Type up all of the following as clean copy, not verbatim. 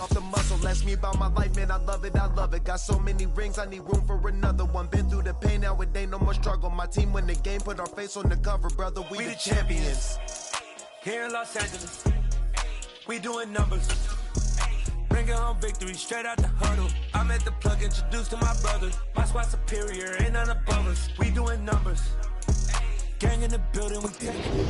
off the muscle. Ask me about my life, man, I love it, I love it. Got so many rings, I need room for another one. Been through the pain, now it ain't no more struggle. My team win the game, put our face on the cover, brother, we the champions. Here in Los Angeles, we doing numbers. Bringing home victory straight out the huddle. I'm at the plug, introduced to my brothers. My squad superior, ain't none above us. We doing numbers. Gang in the building, we taking it.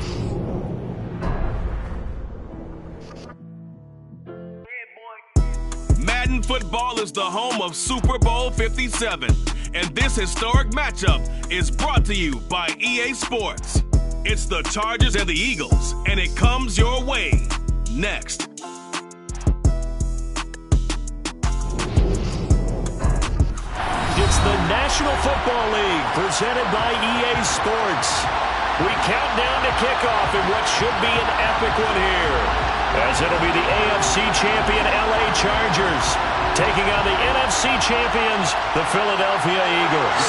Madden Football is the home of Super Bowl 57. And this historic matchup is brought to you by EA Sports. It's the Chargers and the Eagles, and it comes your way next. It's the National Football League presented by EA Sports. We count down to kickoff in what should be an epic one here, as it'll be the AFC champion LA Chargers taking on the NFC champions, the Philadelphia Eagles.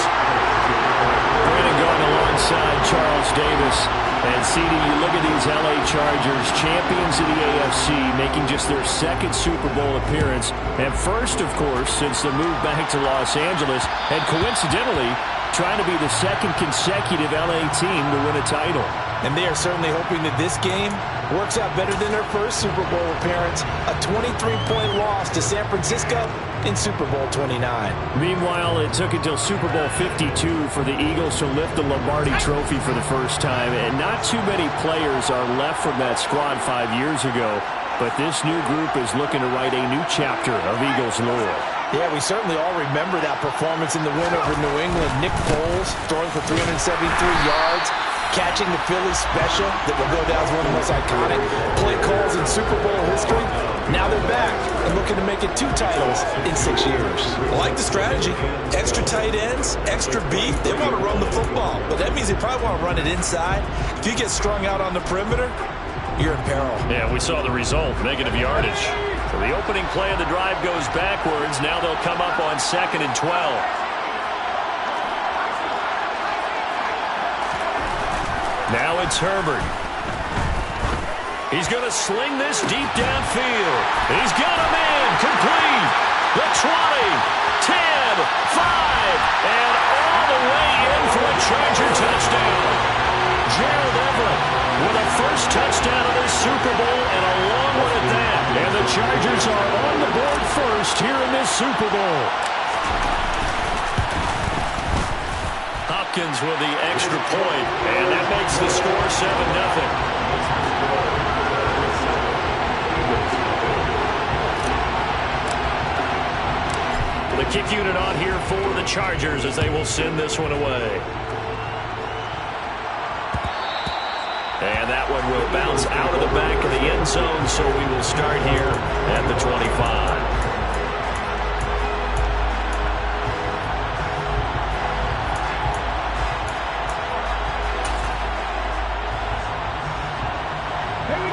Brandon going alongside Charles Davis. And CD, you look at these LA Chargers, champions of the AFC, making just their second Super Bowl appearance. And first, of course, since the move back to Los Angeles, and coincidentally, trying to be the second consecutive LA team to win a title. And they are certainly hoping that this game works out better than their first Super Bowl appearance, a 23-point loss to San Francisco in Super Bowl 29. Meanwhile, it took until Super Bowl 52 for the Eagles to lift the Lombardi Trophy for the first time, and not too many players are left from that squad 5 years ago, but this new group is looking to write a new chapter of Eagles lore. Yeah, we certainly all remember that performance in the win over New England. Nick Foles throwing for 373 yards, catching the Philly special that will go down as one of the most iconic play calls in Super Bowl history. Now they're back and looking to make it 2 titles in 6 years. I like the strategy. Extra tight ends, extra beef. They want to run the football, but that means they probably want to run it inside. If you get strung out on the perimeter, you're in peril. Yeah, we saw the result, negative yardage. So the opening play of the drive goes backwards. Now they'll come up on 2nd and 12. Now it's Herbert. He's going to sling this deep downfield. He's got him in. Complete. The 20, 10, 5, and all the way in for a Charger touchdown. Gerald Everett with a first touchdown of this Super Bowl and a long one at that. And the Chargers are on the board first here in this Super Bowl. Hopkins with the extra point, and that makes the score 7-0. The kick unit on here for the Chargers as they will send this one away. And that one will bounce out of the back of the end zone, so we will start here at the 25.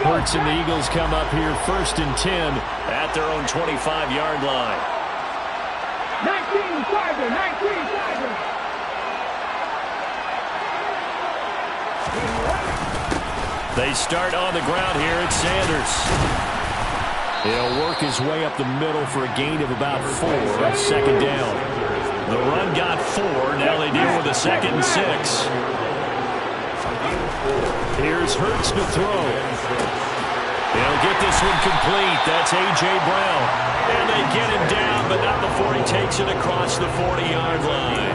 Hurts and the Eagles come up here 1st and 10 at their own 25-yard line. 19 Charger, 19 Charger. They start on the ground here at Sanders. He'll work his way up the middle for a gain of about 4 on 2nd down. The run got 4. Now they deal with a 2nd and 6. Here's Hurts to throw. He'll get this one complete. That's A.J. Brown. And they get him down, but not before he takes it across the 40-yard line.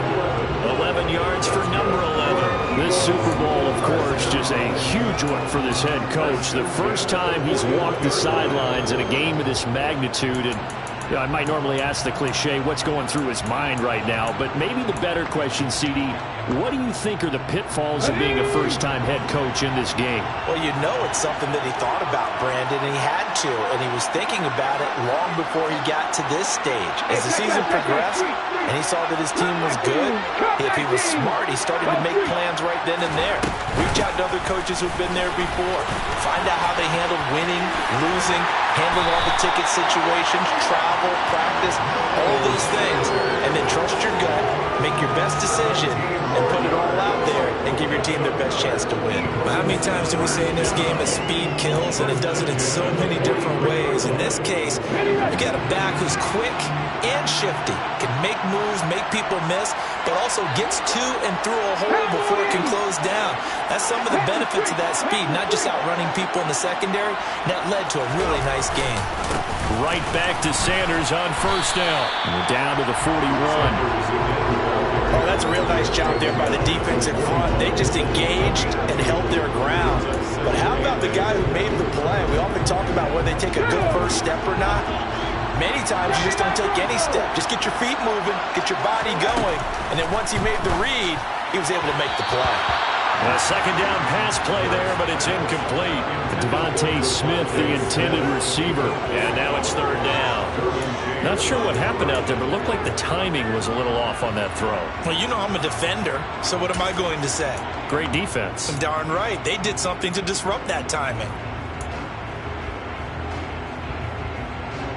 11 yards for number 11. This Super Bowl, of course, just a huge one for this head coach. The first time he's walked the sidelines in a game of this magnitude. And you know, I might normally ask the cliche, what's going through his mind right now? But maybe the better question, CD, what do you think are the pitfalls of being a first-time head coach in this game? Well, you know it's something that he thought about, Brandon, and he had to, and he was thinking about it long before he got to this stage. As the season progressed, and he saw that his team was good, if he was smart, he started to make plans right then and there. Reach out to other coaches who've been there before. Find out how they handled winning, losing, handling all the ticket situations, travel, practice, all those things, and then trust your gut, make your best decision, and put it all out there and give your team their best chance to win. How many times do we say in this game that speed kills, and it does it in so many different ways? In this case, you got a back who's quick and shifty, can make moves, make people miss, but also gets to and through a hole before it can close down. That's some of the benefits of that speed, not just outrunning people in the secondary. That led to a really nice game. Right back to Sanders on first down. We're down to the 41. Oh, that's a real nice job there by the defense in front. They just engaged and held their ground. But how about the guy who made the play? We often talk about whether they take a good first step or not. Many times you just don't take any step. Just get your feet moving, get your body going, and then once he made the read, he was able to make the play. A second down pass play there, but it's incomplete. Devontae Smith, the intended receiver, and now it's third down. Not sure what happened out there, but it looked like the timing was a little off on that throw. Well, you know I'm a defender, so what am I going to say? Great defense. Darn right. They did something to disrupt that timing.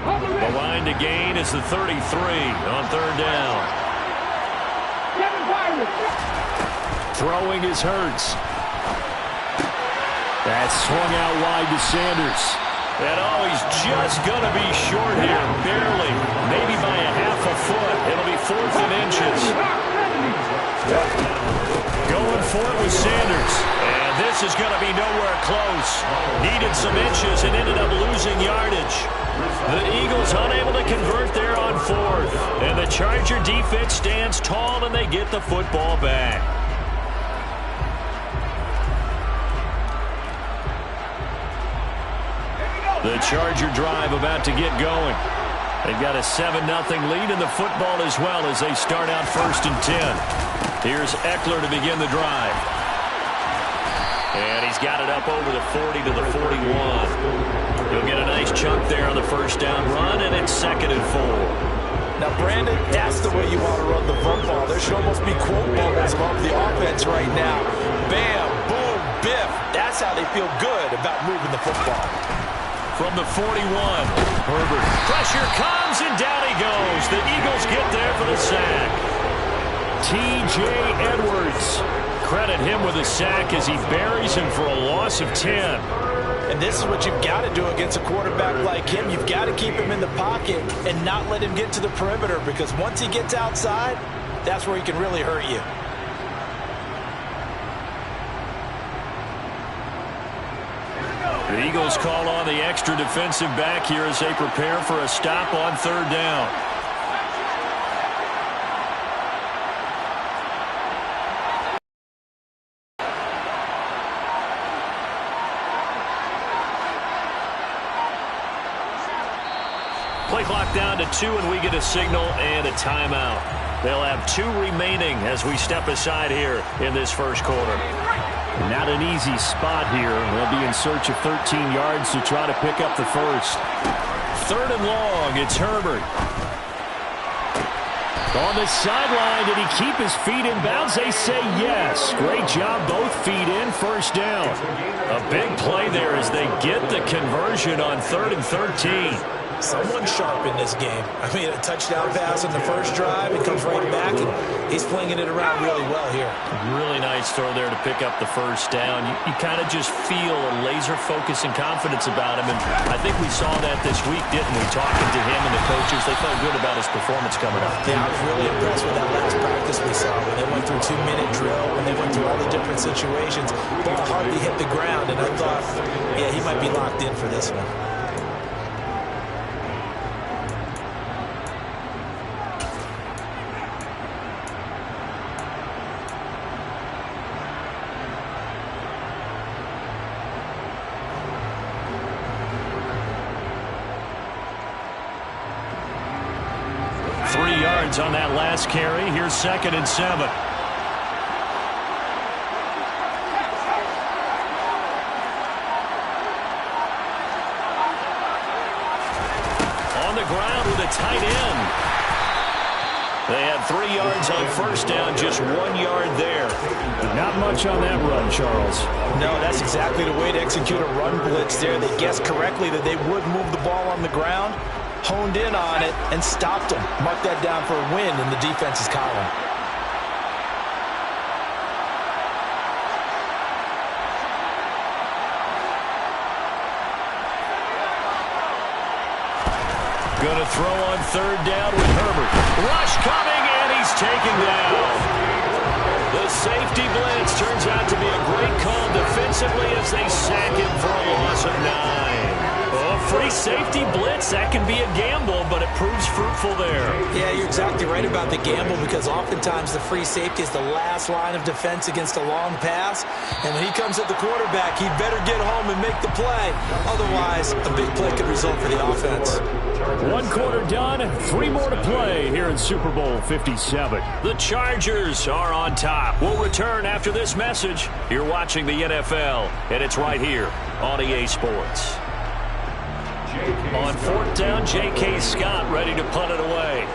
The line to gain is the 33 on third down. Throwing is Hurts. That's swung out wide to Sanders. And he's just going to be short here, barely. Maybe by a half a foot. It'll be 4th and inches. Going for it with Sanders. And this is going to be nowhere close. Needed some inches and ended up losing yardage. The Eagles unable to convert there on 4th. And the Charger defense stands tall and they get the football back. The Charger drive about to get going. They've got a 7-0 lead in the football as well as they start out 1st and 10. Here's Eckler to begin the drive. And he's got it up over the 40 to the 41. He'll get a nice chunk there on the first down run, and it's 2nd and 4. Now, Brandon, that's the way you want to run the football. There should almost be quote bubbles above the offense right now. Bam, boom, biff. That's how they feel good about moving the football. From the 41, Herbert. Pressure comes, and down he goes. The Eagles get there for the sack. T.J. Edwards. Credit him with a sack as he buries him for a loss of 10. And this is what you've got to do against a quarterback like him. You've got to keep him in the pocket and not let him get to the perimeter, because once he gets outside, that's where he can really hurt you. The Eagles call on the extra defensive back here as they prepare for a stop on third down. Play clock down to 2, and we get a signal and a timeout. They'll have 2 remaining as we step aside here in this first quarter. Not an easy spot here. They'll be in search of 13 yards to try to pick up the first. 3rd and long. It's Herbert. On the sideline, did he keep his feet in bounds? They say yes. Great job, both feet in, first down. A big play there as they get the conversion on 3rd and 13. Someone sharp in this game. I mean, a touchdown pass on the first drive. It comes right back, and he's flinging it around really well here. Really nice throw there to pick up the first down. You kind of just feel a laser focus and confidence about him, and I think we saw that this week, didn't we? Talking to him and the coaches, they felt good about his performance coming up. Yeah, I was really impressed with that last practice we saw when they went through 2-minute drill, when they went through all the different situations. Ball hardly hit the ground, and I thought, yeah, he might be locked in for this one. On that last carry. Here's 2nd and 7. On the ground with a tight end. They had 3 yards on first down, just 1 yard there. Not much on that run, Charles. No, that's exactly the way to execute a run blitz there. They guessed correctly that they would move the ball on the ground, honed in on it, and stopped them. Mark that down for a win in the defense's column. Going to throw on third down with Herbert. Rush coming, and he's taken down. The safety blitz turns out to be a great call defensively as they sack him for a loss of 9. Oh, free safety blitz, that can be a gamble, but it proves fruitful there. Yeah, you're exactly right about the gamble because oftentimes the free safety is the last line of defense against a long pass. And when he comes at the quarterback, he better get home and make the play. Otherwise, a big play could result for the offense. 1 quarter done, 3 more to play here in Super Bowl 57. The Chargers are on top. We'll return after this message. You're watching the NFL, and it's right here on EA Sports. On 4th down, J.K. Scott ready to punt it away.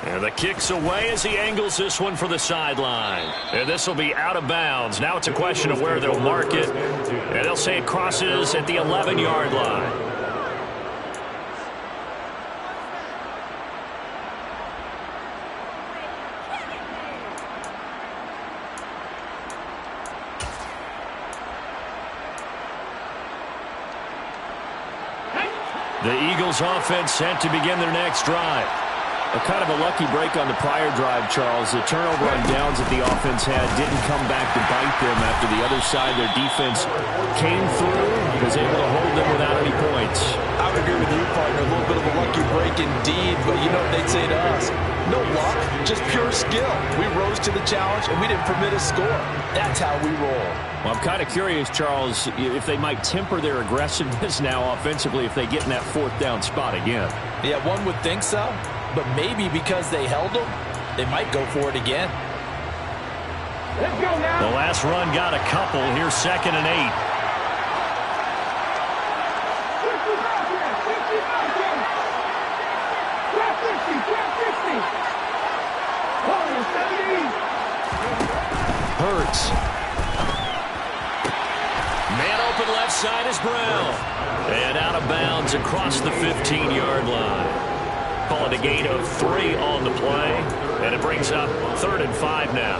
And the kick's away as he angles this one for the sideline. And this will be out of bounds. Now it's a question of where they'll mark it. And they'll say it crosses at the 11-yard line. The Eagles offense set to begin their next drive. A kind of a lucky break on the prior drive, Charles. The turnover on downs that the offense had didn't come back to bite them after the other side. Their defense came through, was able to hold them without any points. I would agree with you, partner. A little bit of a lucky break indeed, but you know what they'd say to us? No luck, just pure skill. We rose to the challenge, and we didn't permit a score. That's how we roll. Well, I'm kind of curious, Charles, if they might temper their aggressiveness now offensively if they get in that 4th down spot again. Yeah, one would think so. But maybe because they held them, they might go for it again. Let's go now. The last run got a couple. Here's 2nd and 8. Hurts. Man open left side is Brown. And out of bounds across the 15-yard line. Call it a gain of 3 on the play. And it brings up 3rd and 5 now.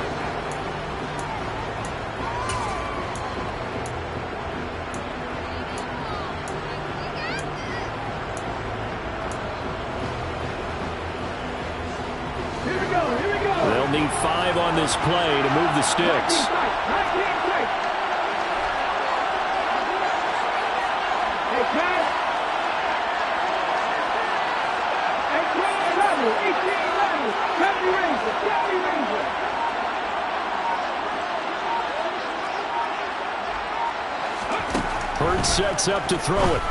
Here we go. They'll need 5 on this play to move the sticks. Hurts sets up to throw it.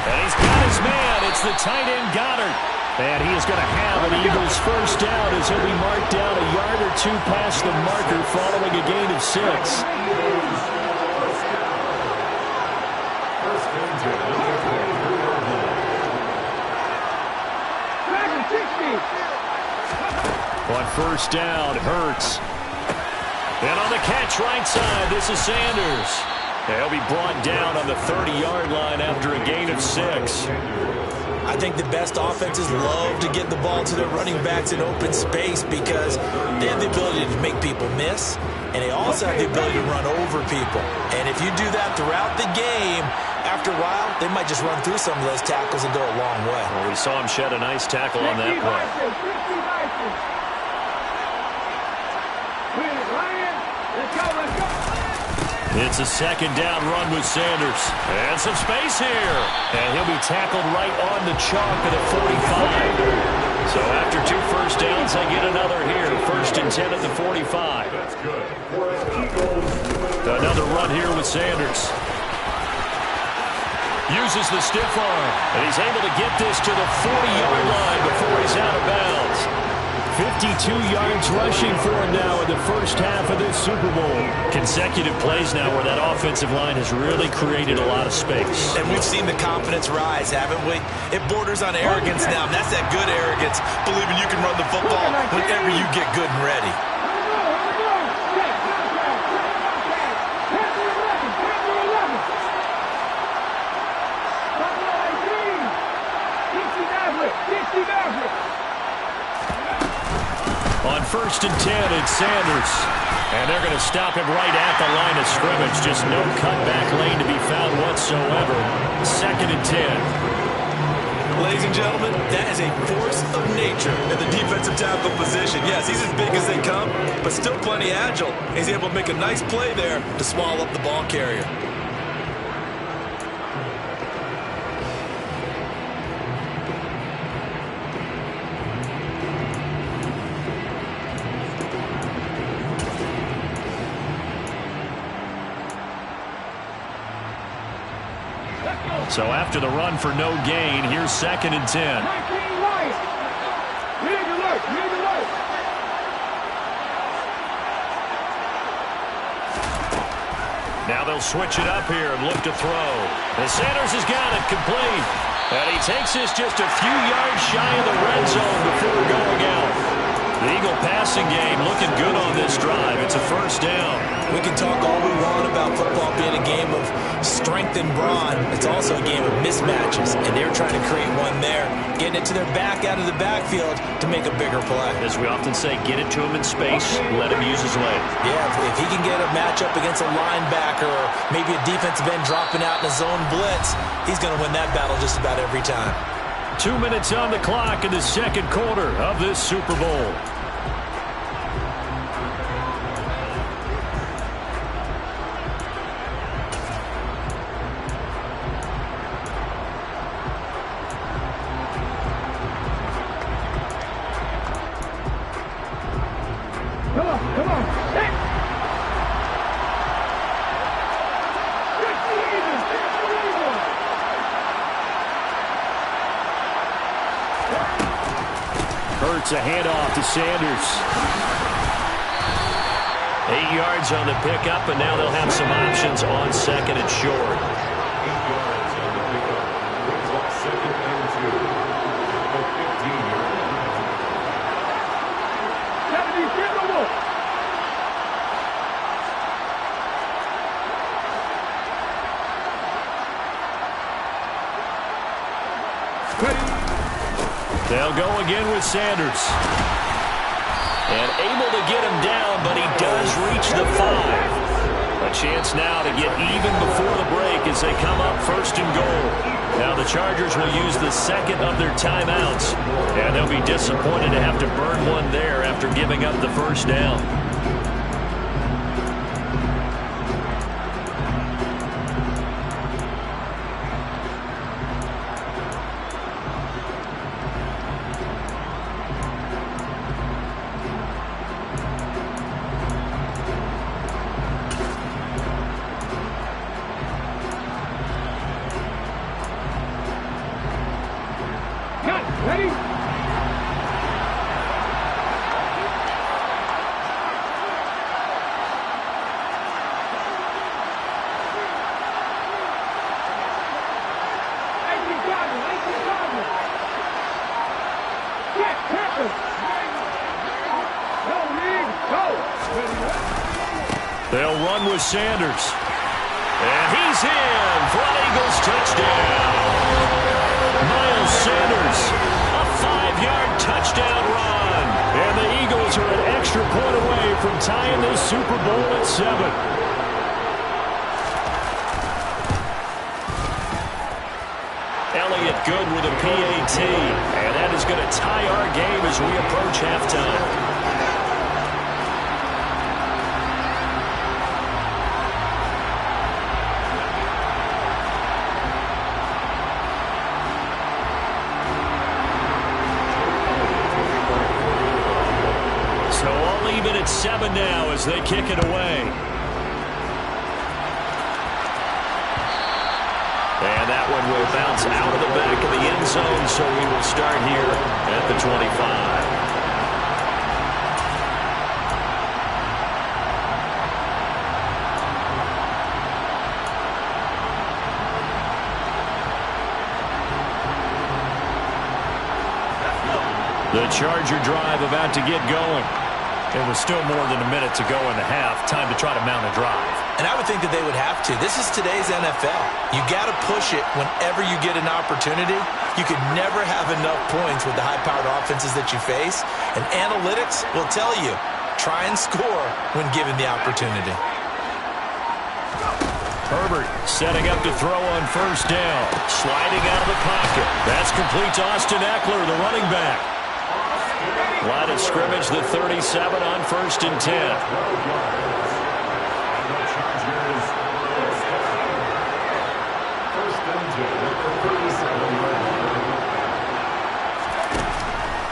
And he's got his man. It's the tight end Goddard. And he is going to have an Eagles first down as he'll be marked down a yard or 2 past the marker following a gain of 6. On first down, Hurts. And on the catch right side, this is Sanders. He'll be brought down on the 30-yard line after a gain of 6. I think the best offenses love to get the ball to their running backs in open space because they have the ability to make people miss, and they also have the ability to run over people. And if you do that throughout the game, after a while, they might just run through some of those tackles and go a long way. Well, we saw him shed a nice tackle on that play. It's a 2nd down run with Sanders. And some space here. And he'll be tackled right on the chalk at the 45. So after 2 first downs, they get another here. 1st and 10 at the 45. Another run here with Sanders. Uses the stiff arm. And he's able to get this to the 40-yard line before he's out of bounds. 52 yards rushing for him now in the first half of this Super Bowl. Consecutive plays now where that offensive line has really created a lot of space. And we've seen the confidence rise, haven't we? It borders on arrogance now, and that's that good arrogance, believing you can run the football whenever you get good and ready. On 1st and 10, it's Sanders. And they're going to stop him right at the line of scrimmage. Just no cutback lane to be found whatsoever. 2nd and 10. Ladies and gentlemen, that is a force of nature in the defensive tackle position. Yes, he's as big as they come, but still plenty agile. He's able to make a nice play there to swallow up the ball carrier. So after the run for no gain, here's 2nd and 10. Now they'll switch it up here and look to throw. And Sanders has got it complete. And he takes this just a few yards shy of the red zone before going out. The Eagle passing game looking good on this drive. It's a 1st down. We can talk all we want about football being a game of strength and brawn. It's also a game of mismatches, and they're trying to create one there, getting it to their back out of the backfield to make a bigger play. As we often say, get it to him in space, let him use his leg. Yeah, if he can get a matchup against a linebacker or maybe a defensive end dropping out in a zone blitz, he's going to win that battle just about every time. 2 minutes on the clock in the 2nd quarter of this Super Bowl. Come on. Hurts a handoff to Sanders. 8 yards on the pickup, and now they'll have some options on 2nd and short. 2nd and 2. 15-yard They'll go again with Sanders. And able to get him down, but he does reach the 5. A chance now to get even before the break as they come up 1st and goal. Now the Chargers will use the 2nd of their timeouts, and they'll be disappointed to have to burn one there after giving up the 1st down. Ready? They'll run with Sanders. And he's in for an Eagles touchdown. Miles Sanders, a 5-yard touchdown run. And the Eagles are an extra point away from tying this Super Bowl at 7. Elliott good with a PAT. And that is going to tie our game as we approach halftime. So all even at 7 now as they kick it away. And that one will bounce out of the back of the end zone, so we will start here at the 25. The Charger drive about to get going. There was still more than a minute to go in the half. Time to try to mount a drive. And I would think that they would have to. This is today's NFL. You got to push it whenever you get an opportunity. You could never have enough points with the high-powered offenses that you face. And analytics will tell you, try and score when given the opportunity. Herbert setting up to throw on first down. Sliding out of the pocket. That's complete to Austin Eckler, the running back. Line of scrimmage, the 37 on 1st and 10.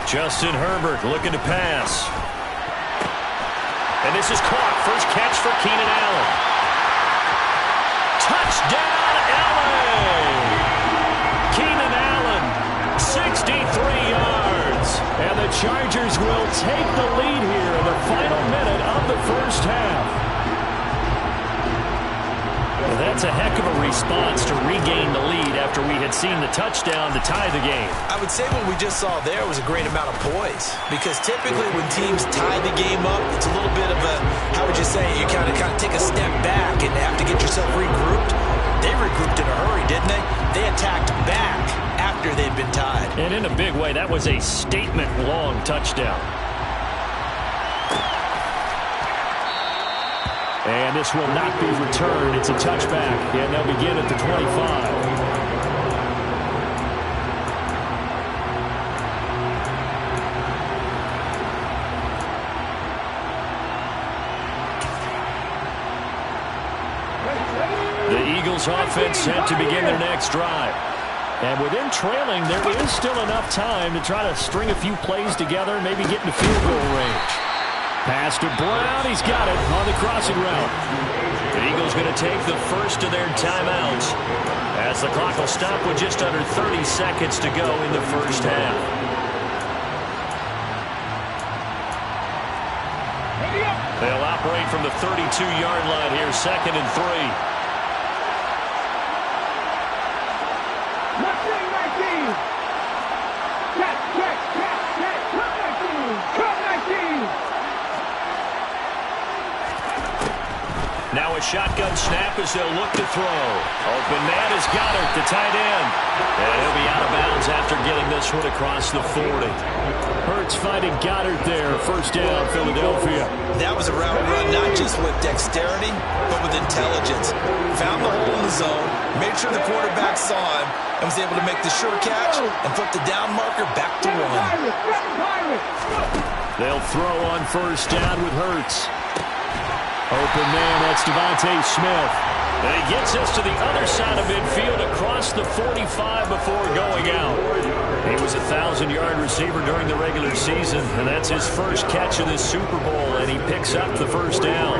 Justin Herbert looking to pass. And this is caught. First catch for Keenan Allen. Touchdown, LA! Keenan Allen, 63 yards. And the Chargers will take the lead here in the final minute of the first half. Well, that's a heck of a response to regain the lead after we had seen the touchdown to tie the game. I would say what we just saw there was a great amount of poise, because typically when teams tie the game up, it's a little bit of a, how would you say, you kind of take a step back and have to get yourself regrouped. They regrouped in a hurry, didn't they? They attacked back after they'd been tied. And in a big way, that was a statement-long touchdown. And this will not be returned. It's a touchback, and they'll begin at the 25. The Eagles offense set to begin their next drive. And within trailing, there is still enough time to try to string a few plays together, maybe get into field goal range. Pass to Brown. He's got it on the crossing route. The Eagles going to take the first of their timeouts as the clock will stop with just under 30 seconds to go in the first half. They'll operate from the 32-yard line here, 2nd and 3. Now a shotgun snap as they'll look to throw. Open man is Goddard, the tight end. And he'll be out of bounds after getting this one across the 40. Hurts finding Goddard there. First down, Philadelphia. That was a route run not just with dexterity, but with intelligence. Found the hole in the zone, made sure the quarterback saw him, and was able to make the sure catch and flip the down marker back to 1. They'll throw on first down with Hurts. Open man, that's Devontae Smith. And he gets us to the other side of midfield across the 45 before going out. He was a 1,000-yard receiver during the regular season, and that's his first catch of this Super Bowl, and he picks up the first down.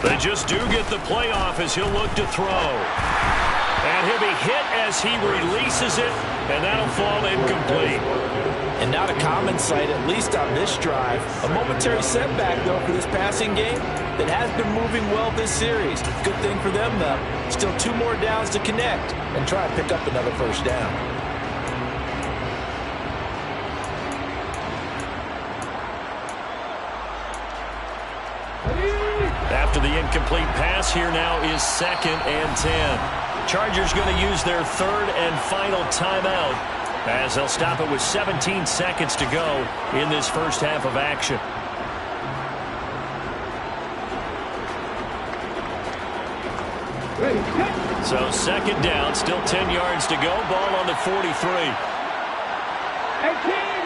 They just do get the playoff as he'll look to throw. And he'll be hit as he releases it, and that'll fall incomplete. And not a common sight, at least on this drive. A momentary setback, though, for this passing game that has been moving well this series. Good thing for them, though. Still 2 more downs to connect and try to pick up another first down. After the incomplete pass, here now is 2nd and 10. Chargers going to use their 3rd and final timeout as they'll stop it with 17 seconds to go in this first half of action. So 2nd down, still 10 yards to go. Ball on the 43. 18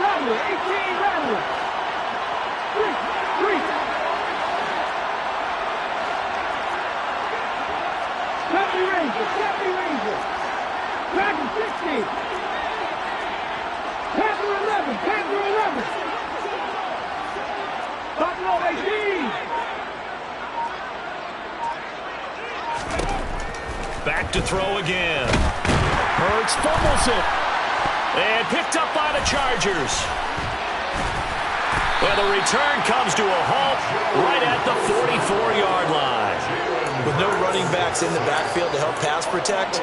Rattler, 18 Rattler. 3. Happy Ranger. Packer 60. Panther 11. Buffalo 18. Back to throw again. Hurts fumbles it. And picked up by the Chargers. And the return comes to a halt right at the 44-yard line. With no running backs in the backfield to help pass protect,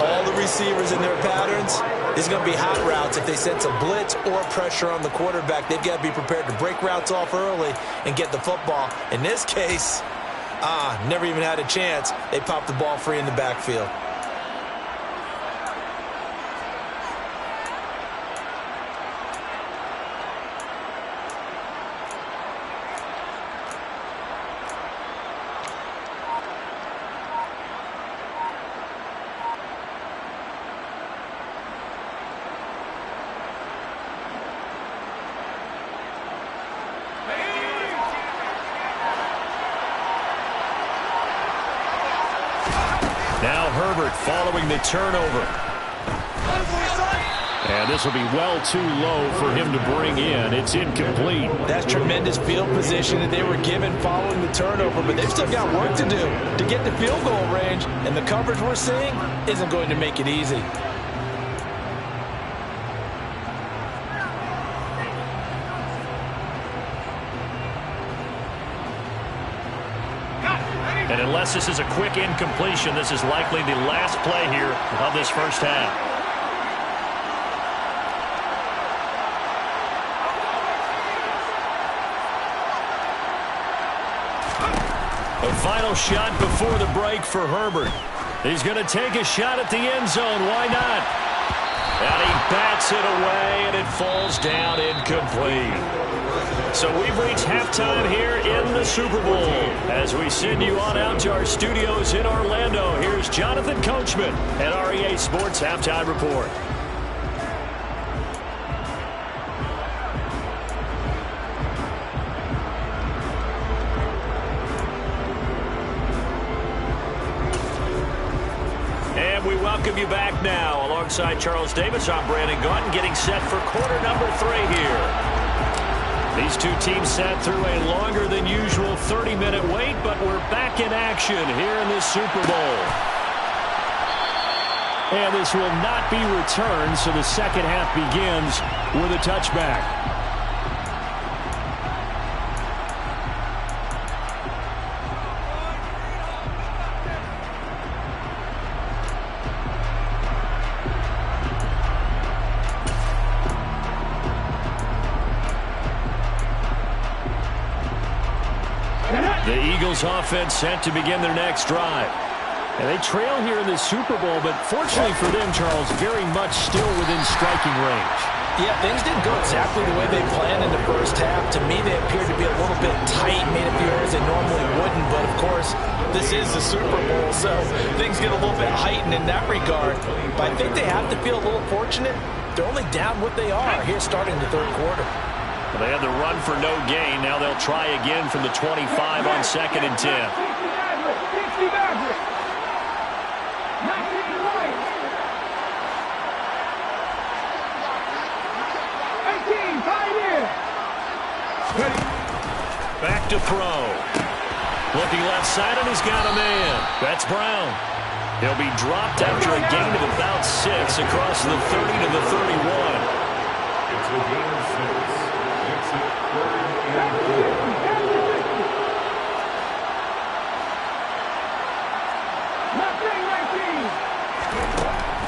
all the receivers in their patterns, these are going to be hot routes. If they sense a blitz or pressure on the quarterback, they've got to be prepared to break routes off early and get the football. In this case, never even had a chance. They popped the ball free in the backfield. Now Herbert following the turnover. And this will be well too low for him to bring in. It's incomplete. That's tremendous field position that they were given following the turnover, but they've still got work to do to get to field goal range, and the coverage we're seeing isn't going to make it easy. And unless this is a quick incompletion, this is likely the last play here of this first half. A final shot before the break for Herbert. He's going to take a shot at the end zone. Why not? And he bats it away, and it falls down incomplete. So we've reached halftime here in the Super Bowl. As we send you on out to our studios in Orlando, here's Jonathan Coachman at our EA Sports Halftime Report. And we welcome you back now. Alongside Charles Davis, I'm Brandon Gaudin, getting set for quarter number 3 here. These two teams sat through a longer than usual 30-minute wait, but we're back in action here in this Super Bowl. And this will not be returned, so the second half begins with a touchback. The Eagles offense set to begin their next drive. And they trail here in the Super Bowl, but fortunately for them, Charles, very much still within striking range. Yeah, things didn't go exactly the way they planned in the first half. To me, they appeared to be a little bit tight, made a few errors they normally wouldn't. But, of course, this is the Super Bowl, so things get a little bit heightened in that regard. But I think they have to feel a little fortunate. They're only down what they are here starting the third quarter. Well, they had the run for no gain. Now they'll try again from the 25 on 2nd and 10. Back to throw. Looking left side, and he's got a man. That's Brown. He'll be dropped after a gain of about 6 across the 30 to the 31. It's a gain of 6. It's a 3rd and 4.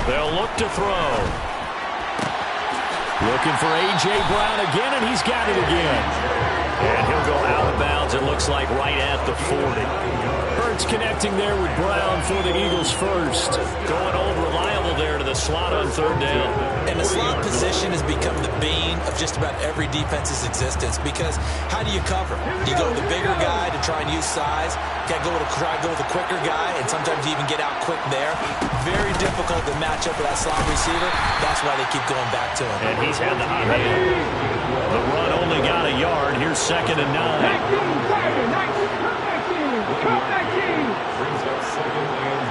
They'll look to throw. Looking for A.J. Brown again, and he's got it again. And he'll go out of bounds, it looks like, right at the 40. Hurts connecting there with Brown for the Eagles first. Going old reliable there to the slot on 3rd down. And the slot position has become the bane of just about every defense's existence, because how do you cover? Do you go with the bigger guy to try and use size? You got to try to go with a quicker guy, and sometimes you even get out quick there. Very difficult to match up with that slot receiver. That's why they keep going back to him. And he's had the hot hand. The run only got a yard. Here's 2nd and 9. Brings up 2nd and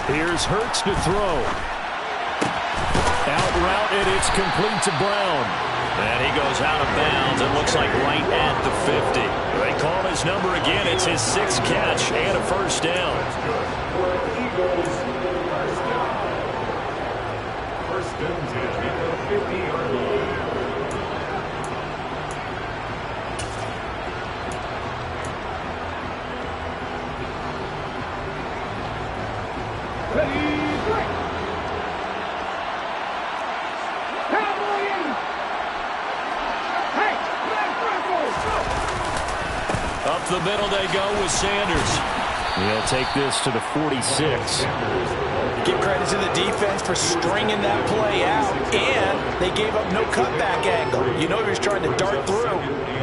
9. Here's Hurts to throw. Out route, and it's complete to Brown. And he goes out of bounds. It looks like right at the 50. They call his number again. It's his 6th catch and a first down. For Eagles, first down. First spins it at the 50-yard line. Ready, break. Cowboys. Hey, Black Broncos, go. Up the middle they go with Sanders. He'll take this to the 46. Give credit to the defense for stringing that play out, and they gave up no cutback angle. You know he was trying to dart through.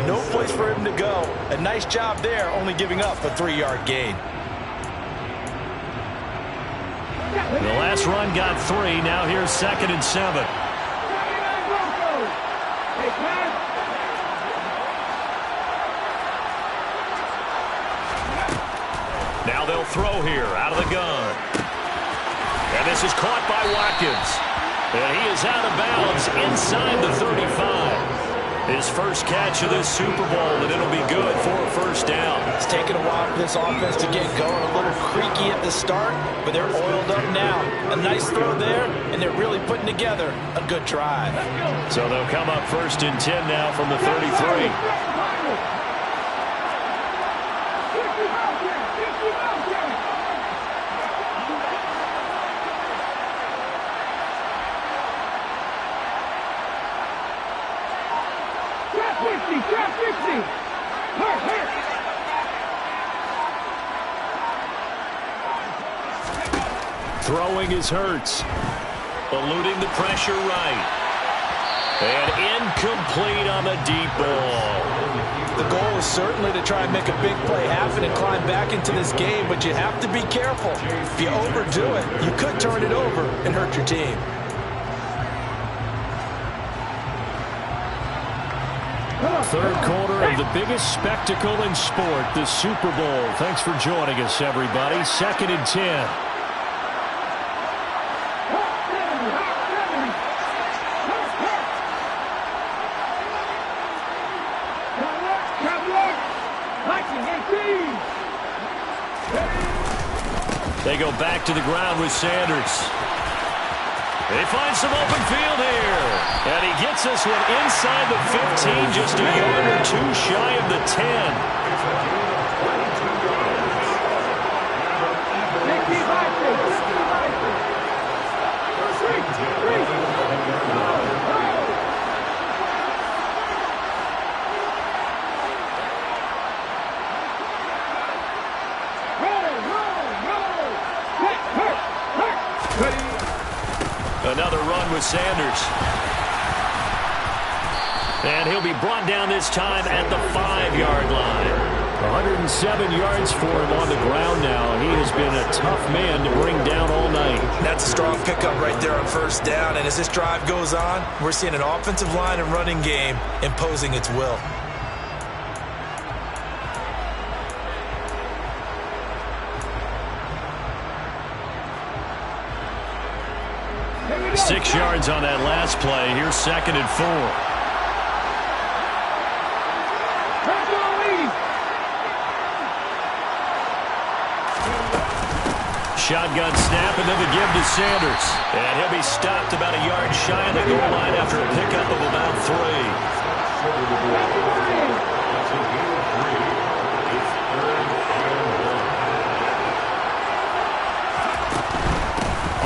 No place for him to go. A nice job there, only giving up a 3-yard gain. The last run got 3. Now here's 2nd and 7. Hey, pass. Now they'll throw here out of the gun. And this is caught by Watkins. And he is out of bounds inside the 35. His first catch of this Super Bowl, and it'll be good for a first down. It's taken a while for this offense to get going. A little creaky at the start, but they're oiled up now. A nice throw there, and they're really putting together a good drive. So they'll come up 1st and 10 now from the 33. Trap 50. Hurt. Throwing is Hurts. Eluding the pressure right. And incomplete on the deep ball. The goal is certainly to try and make a big play happen and climb back into this game, but you have to be careful. If you overdo it, you could turn it over and hurt your team. Third quarter of the biggest spectacle in sport, the Super Bowl. Thanks for joining us, everybody. 2nd and 10. They go back to the ground with Sanders. They find some open field here. And he gets this one inside the 15, just a yard or 2 shy of the 10. Another run with Sanders. And he'll be brought down this time at the 5-yard line. 107 yards for him on the ground now. He has been a tough man to bring down all night. That's a strong pickup right there on 1st down. And as this drive goes on, we're seeing an offensive line and running game imposing its will. Six yards on that last play. Here's 2nd and 4. Shotgun snap, and then the give to Sanders. And he'll be stopped about a yard shy of the goal line after a pickup of about 3.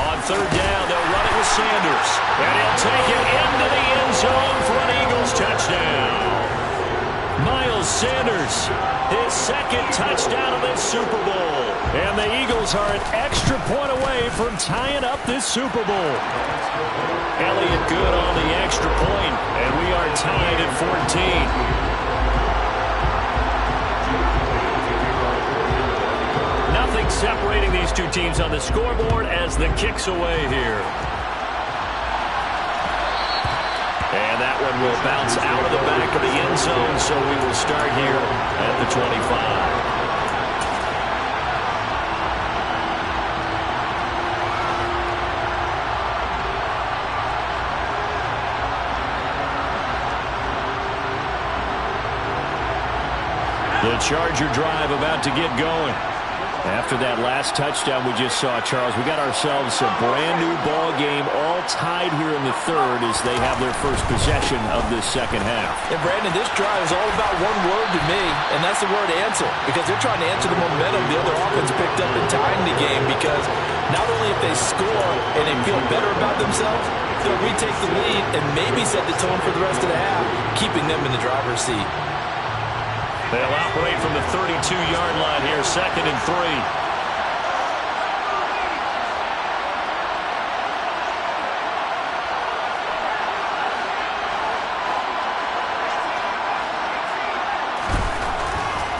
On 3rd down, they'll run it with Sanders. And he'll take it into the end zone for an Eagles touchdown. Miles Sanders, his 2nd touchdown of this Super Bowl. And the Eagles are an extra point away from tying up this Super Bowl. Elliott good on the extra point, and we are tied at 14. Nothing separating these two teams on the scoreboard as the kick's away here. And that one will bounce out of the back of the end zone, so we will start here at the 25. The Charger drive about to get going. After that last touchdown we just saw, Charles, we got ourselves a brand new ball game, all tied here in the third as they have their first possession of this second half. And Brandon, this drive is all about one word to me, and that's the word answer, because they're trying to answer the momentum the other offense picked up in tying the game, because not only if they score and they feel better about themselves, they'll retake the lead and maybe set the tone for the rest of the half, keeping them in the driver's seat. They'll operate from the 32-yard line here, 2nd and 3.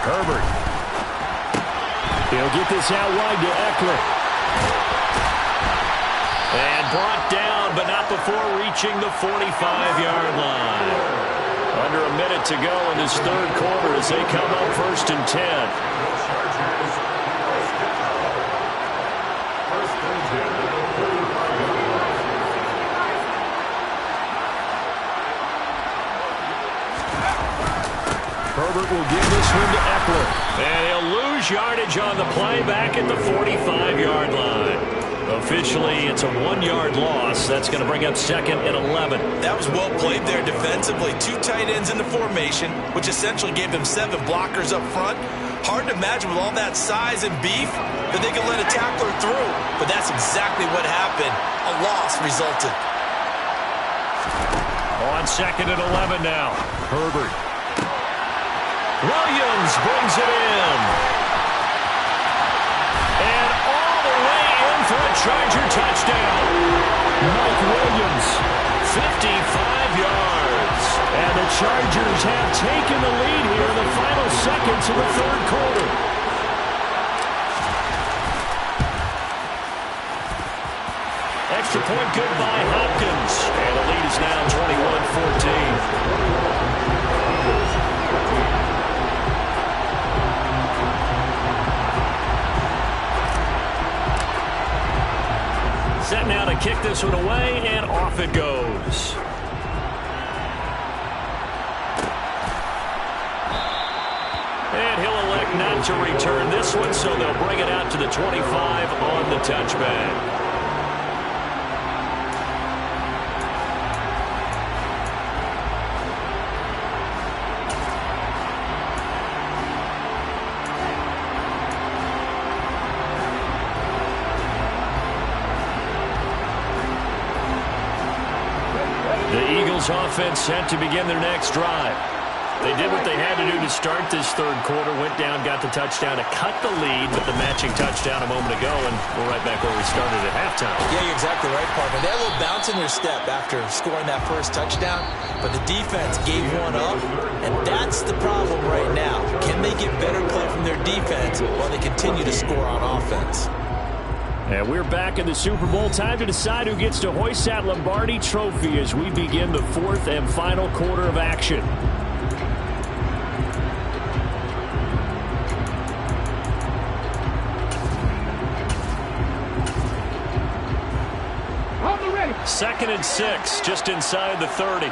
Herbert. He'll get this out wide to Eckler. And brought down, but not before reaching the 45-yard line. Under a minute to go in this third quarter as they come up 1st and 10. Herbert will give this one to Eckler. And he'll lose yardage on the play back at the 45-yard line. Officially, it's a 1-yard loss. That's going to bring up 2nd and 11. That was well played there defensively. 2 tight ends in the formation, which essentially gave them 7 blockers up front. Hard to imagine with all that size and beef that they could let a tackler through. But that's exactly what happened. A loss resulted. On 2nd and 11 now. Herbert. Williams brings it in. And all the way in for a Charger touchdown. Mike Williams, 55 yards. And the Chargers have taken the lead here in the final seconds of the third quarter. Extra point good by Hopkins. And the lead is now 21-14. Set now to kick this one away, and off it goes. And he'll elect not to return this one, so they'll bring it out to the 25 on the touchback. Offense set to begin their next drive. They did what they had to do to start this third quarter, went down, got the touchdown to cut the lead with the matching touchdown a moment ago, and we're right back where we started at halftime. Yeah, you're exactly right, partner. They had a little bounce in their step after scoring that first touchdown, but the defense gave one up, and that's the problem right now. Can they get better play from their defense while they continue to score on offense? And we're back in the Super Bowl. Time to decide who gets to hoist that Lombardi Trophy as we begin the fourth and final quarter of action. Ready. 2nd and 6, just inside the 30.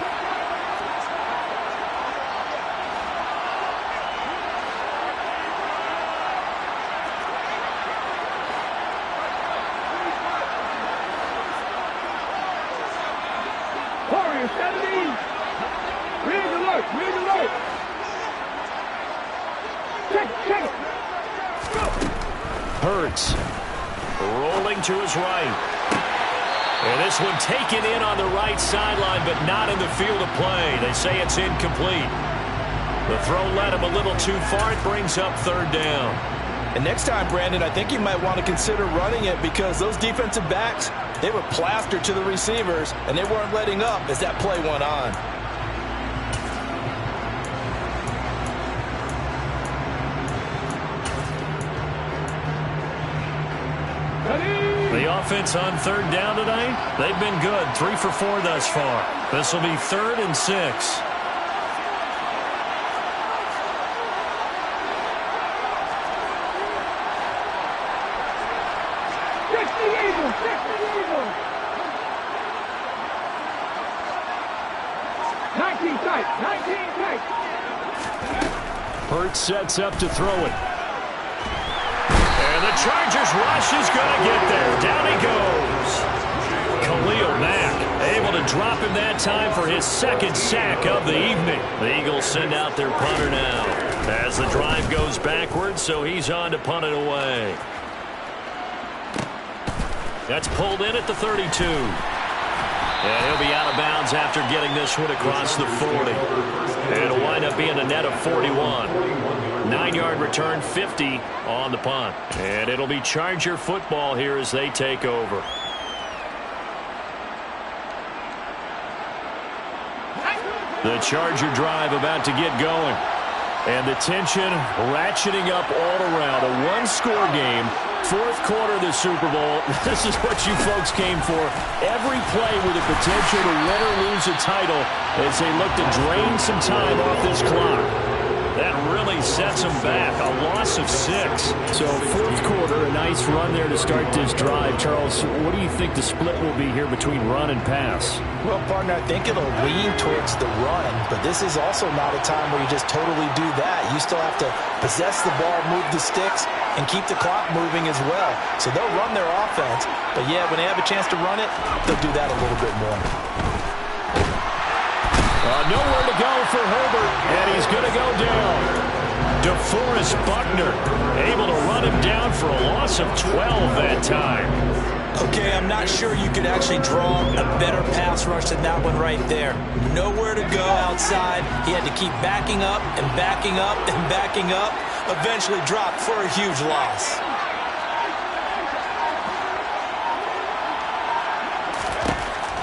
Hurts rolling to his right. And this one taken in on the right sideline, but not in the field of play. They say it's incomplete. The throw led him a little too far. It brings up 3rd down. And next time, Brandon, I think you might want to consider running it because those defensive backs, they were plastered to the receivers, and they weren't letting up as that play went on. The offense on 3rd down tonight, they've been good. 3 for 4 thus far. This will be 3rd and 6. Hurts sets up to throw it. And And the Chargers rush is going to get there. Down he goes. Khalil Mack able to drop him that time for his second sack of the evening. The Eagles send out their punter now as the drive goes backwards, so he's on to punt it away. That's pulled in at the 32. And he'll be out of bounds after getting this one across the 40. It'll wind up being a net of 41. 9-yard return, 50 on the punt. And it'll be Charger football here as they take over. The Charger drive about to get going. And the tension ratcheting up all around. A one-score game. Fourth quarter of the Super Bowl. This is what you folks came for. Every play with the potential to win or lose a title as they look to drain some time off this clock. That really sets them back. A loss of 6. So fourth quarter, a nice run there to start this drive. Charles, what do you think the split will be here between run and pass? Well, partner, I think it'll lean towards the run, but this is also not a time where you just totally do that. You still have to possess the ball, move the sticks, and keep the clock moving as well. So they'll run their offense, but yeah, when they have a chance to run it, they'll do that a little bit more. Nowhere to go for Herbert, and he's going to go down. DeForest Buckner able to run him down for a loss of 12 that time. Okay, I'm not sure you could actually draw a better pass rush than that one right there. Nowhere to go outside. He had to keep backing up and backing up and backing up. Eventually dropped for a huge loss.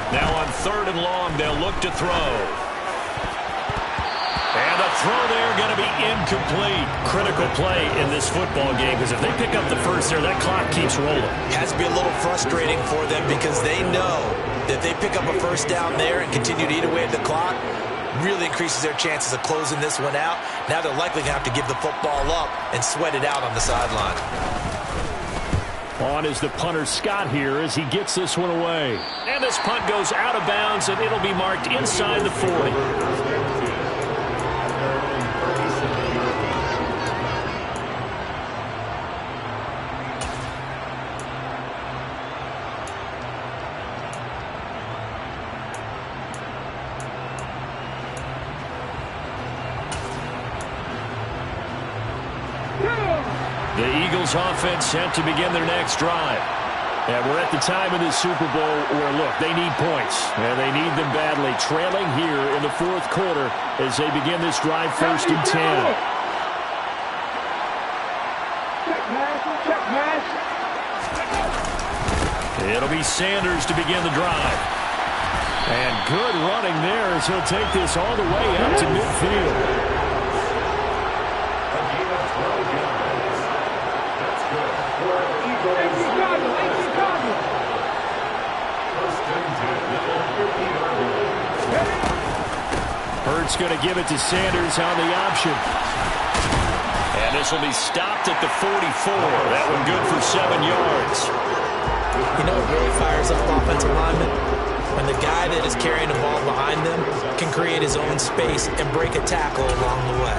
Now on 3rd and long, they'll look to throw. And the throw there going to be incomplete. Critical play in this football game because if they pick up the first there, that clock keeps rolling. It has to be a little frustrating for them because they know that if they pick up a first down there and continue to eat away at the clock, really increases their chances of closing this one out. Now they're likely going to have to give the football up and sweat it out on the sideline. On is the punter Scott here as he gets this one away. And this punt goes out of bounds, and it'll be marked inside the 40. The Eagles offense set to begin their next drive. And we're at the time of this Super Bowl where, look, they need points. And they need them badly. Trailing here in the fourth quarter as they begin this drive 1st and 10. It'll be Sanders to begin the drive. And good running there as he'll take this all the way up to midfield. Hurts going to give it to Sanders on the option. And this will be stopped at the 44. That one good for 7 yards. You know what really fires up offensive linemen? When the guy that is carrying the ball behind them can create his own space and break a tackle along the way.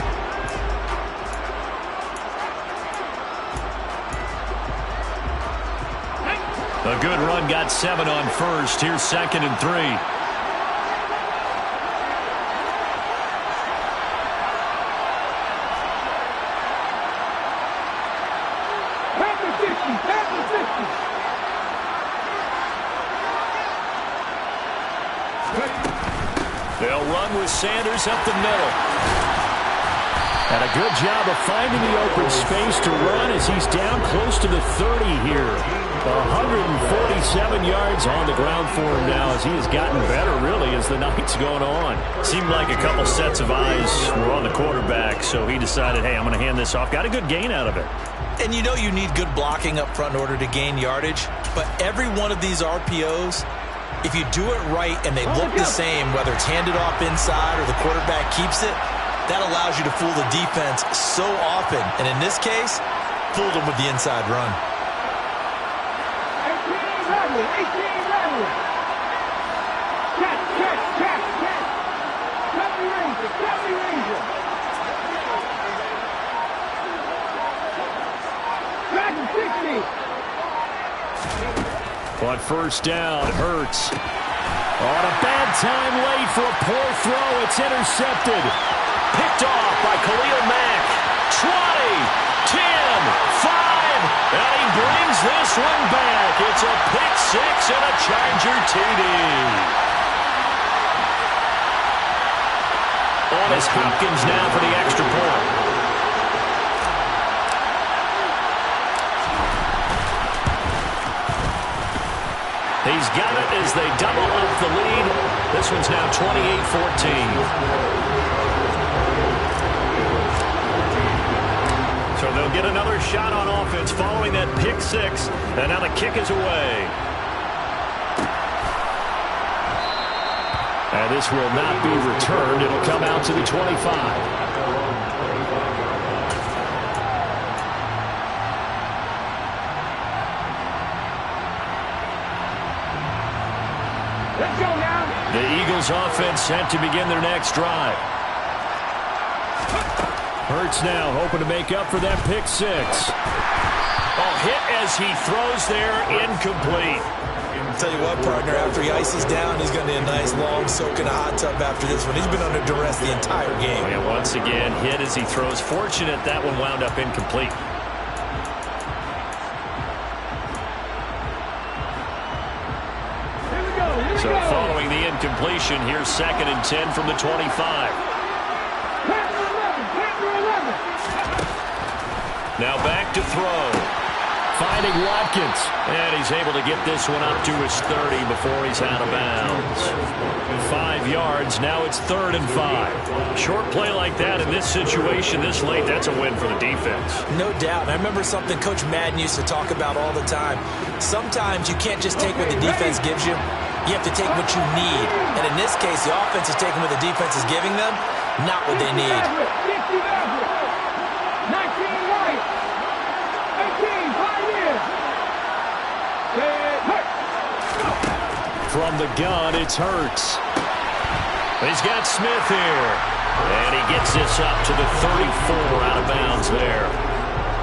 A good run got 7 on first. Here's 2nd and 3. They'll run with Sanders up the middle. And a good job of finding the open space to run as he's down close to the 30 here. 147 yards on the ground for him now as he has gotten better, really, as the night's going on. Seemed like a couple sets of eyes were on the quarterback, so he decided, hey, I'm going to hand this off. Got a good gain out of it. And you know you need good blocking up front in order to gain yardage, but every one of these RPOs, if you do it right and they look the same, whether it's handed off inside or the quarterback keeps it, that allows you to fool the defense so often. And in this case, fooled them with the inside run. 18 level. Catch. Cover Ranger. On first down, Hurts. On a bad time late for a poor throw. It's intercepted. Picked off by Khalil Mack. 20, 10, 5, and he brings this one back. It's a pick six and a Charger TD. On is Hopkins now for the extra point. He's got it as they double up the lead. This one's now 28-14. So they'll get another shot on offense following that pick six. And now the kick is away. And this will not be returned. It'll come out to the 25. The Eagles offense set to begin their next drive. Hurts now hoping to make up for that pick six. Oh, hit as he throws there, incomplete. I'll tell you what, partner, after he ices down, he's going to need a nice long soak in a hot tub after this one. He's been under duress the entire game. And once again, hit as he throws. Fortunate that one wound up incomplete. So following the incompletion, here's 2nd and 10 from the 25. Now back to throw. Finding Watkins. And he's able to get this one up to his 30 before he's out of bounds. 5 yards. Now it's 3rd and 5. Short play like that in this situation this late, that's a win for the defense. No doubt. I remember something Coach Madden used to talk about all the time. Sometimes you can't just take what the defense gives you. You have to take what you need. And in this case, the offense is taking what the defense is giving them, not what they need. 19 right. 18, 5 years. From the gun, it's Hurts. He's got Smith here. And he gets this up to the 34 out of bounds there.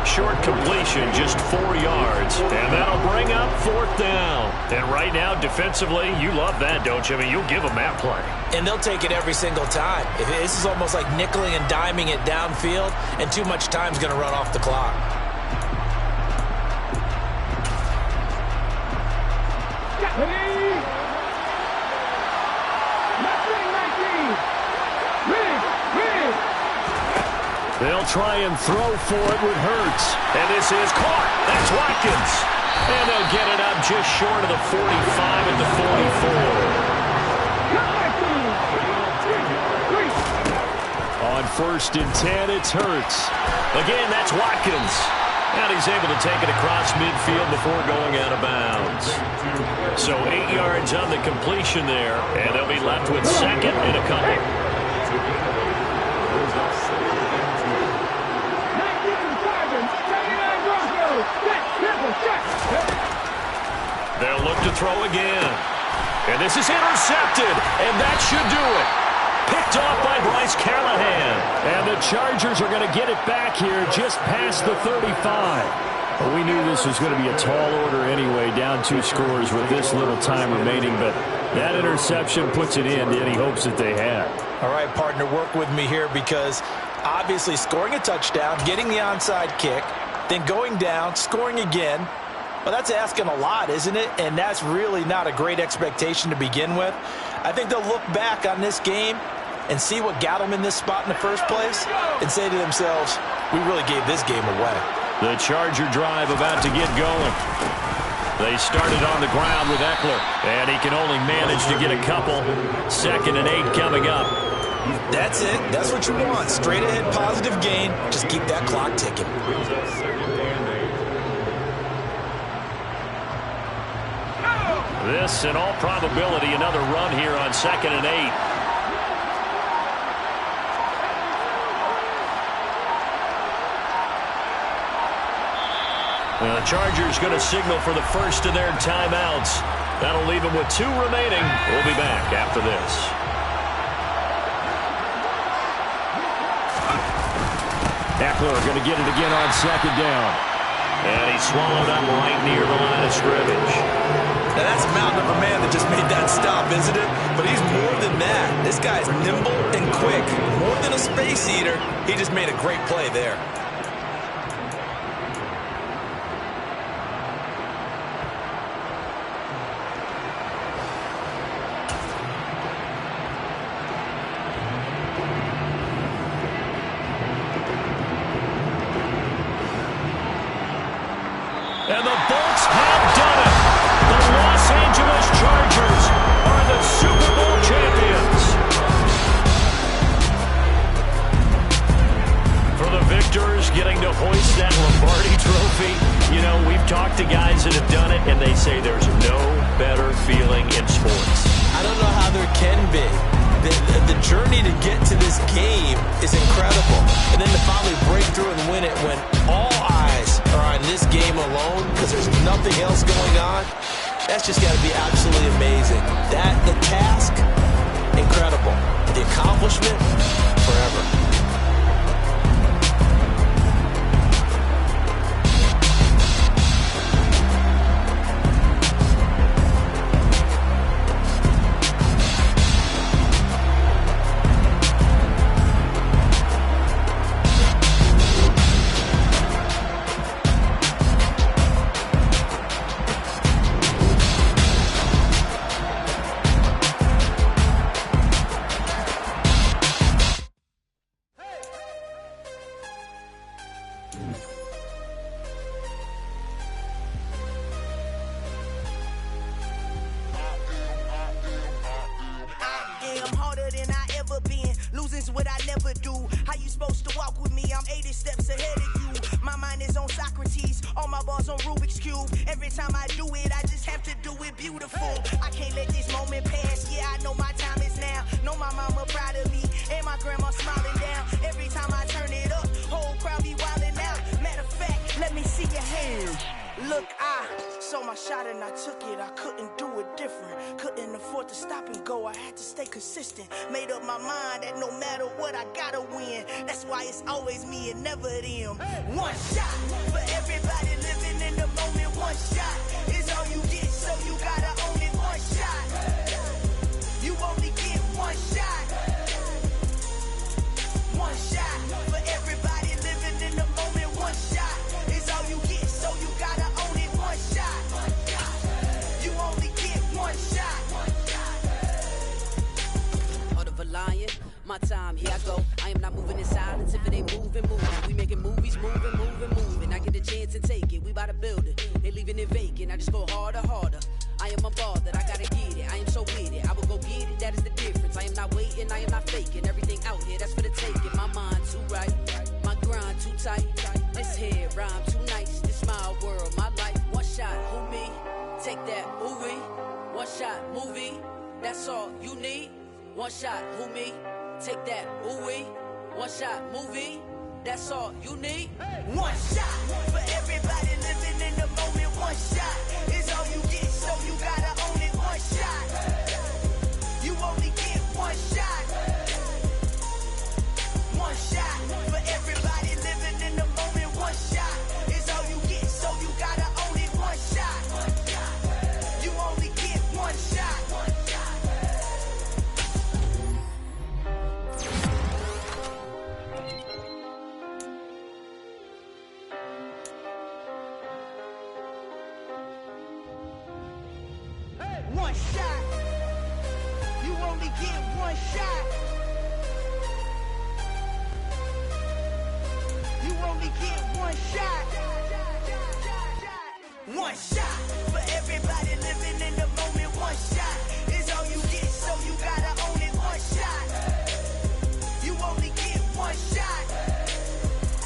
Short completion, just 4 yards. And that'll bring up 4th down. And right now, defensively, you love that, don't you? I mean, you'll give them that play. And they'll take it every single time. This is almost like nickeling and diming it downfield, and too much time's going to run off the clock. They'll try and throw for it with Hurts. And this is caught. That's Watkins. And they'll get it up just short of the 45 at the 44. On 1st and 10, it's Hurts. Again, that's Watkins. And he's able to take it across midfield before going out of bounds. So 8 yards on the completion there. And they'll be left with 2nd and a couple. They'll look to throw again. And this is intercepted. And that should do it. Picked off by Bryce Callahan. And the Chargers are going to get it back here just past the 35. Well, we knew this was going to be a tall order anyway, down 2 scores with this little time remaining. But that interception puts it in to any hopes that they had. All right, partner, work with me here because obviously scoring a touchdown, getting the onside kick, then going down, scoring again. Well, that's asking a lot, isn't it? And that's really not a great expectation to begin with. I think they'll look back on this game and see what got them in this spot in the first place and say to themselves, we really gave this game away. The Charger drive about to get going. They started on the ground with Eckler, and he can only manage to get a couple. 2nd and 8 coming up. That's it. That's what you want. Straight ahead positive gain. Just keep that clock ticking. This, in all probability, another run here on 2nd and 8. The Chargers going to signal for the first of their timeouts. That'll leave them with 2 remaining. We'll be back after this. Eckler going to get it again on 2nd down. And he swallowed up right near the line of scrimmage. Now that's a mountain of a man that just made that stop, isn't it? But he's more than that. This guy's nimble and quick. More than a space eater. He just made a great play there. And the Bolts have done it. The Los Angeles Chargers are the Super Bowl champions. For the victors getting to hoist that Lombardi trophy, you know, we've talked to guys that have done it, and they say there's no better feeling in sports. I don't know how there can be. The journey to get to this game is incredible. And then to finally break through and win it when all eyes are on this game alone because there's nothing else going on, that's just got to be absolutely amazing. The task, incredible. The accomplishment, forever. Made up my mind that no matter what I gotta win. That's why it's always me and never them. One shot for everybody living in the moment. One shot is all you get, so you gotta own it. One shot, you only get one shot. One shot for everybody living in the moment. One shot is all you get, so you gotta own it. One shot, you only get one shot. Lion, my time, here I go. I am not moving in silence. If it ain't moving, we making movies, moving. I get a chance and take it. We bout to build it. They leaving it vacant. I just go harder. I am a ball that I gotta get it. I am so with it. I will go get it. That is the difference. I am not waiting. I am not faking. Everything out here, that's for the taking. My mind too right. My grind too tight. This here rhyme too nice. This my world, my life. One shot, who me? Take that, ooh wee. One shot, movie. That's all you need. One shot, who me? Take that, ooh wee. One shot, movie. That's all you need. One shot for everybody living in the moment. One shot is all you get, so you gotta own it. One shot, you only get one shot. One shot for everybody living in the moment. One shot is all you get, so you gotta own it. One shot, you only get one shot. One shot. You only get one shot. You only get one shot. One shot